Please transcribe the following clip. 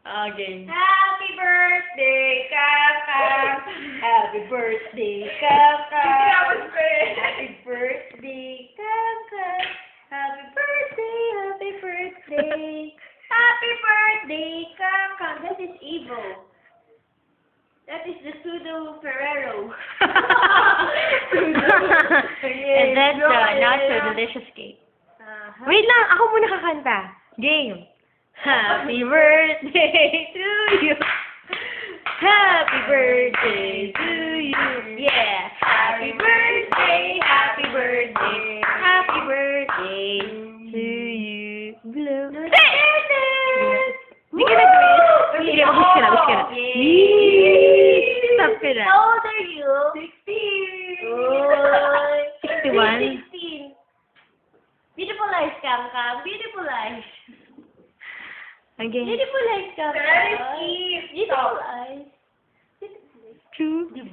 Okay. Happy birthday, Kaka! Happy birthday, Kaka! Happy birthday, Kaka! Happy birthday, happy birthday! Happy birthday, Kaka! That is evil. That is the pseudo Ferrero. And that's not so delicious cake. Wait lang, ako muna kakanta. Game. Happy birthday to you. Happy birthday to you. Yeah. Happy birthday, happy birthday, happy birthday to you. Blow. Hindi ka nag-wish. Sige, wish ka na, wish ka na. Stop ka na. How old are you? 16. 61? 16. Beautiful eyes, Kaka. Beautiful eyes. Again. Beautiful eyes, Kaka. Very cute. Beautiful eyes. True. Diba?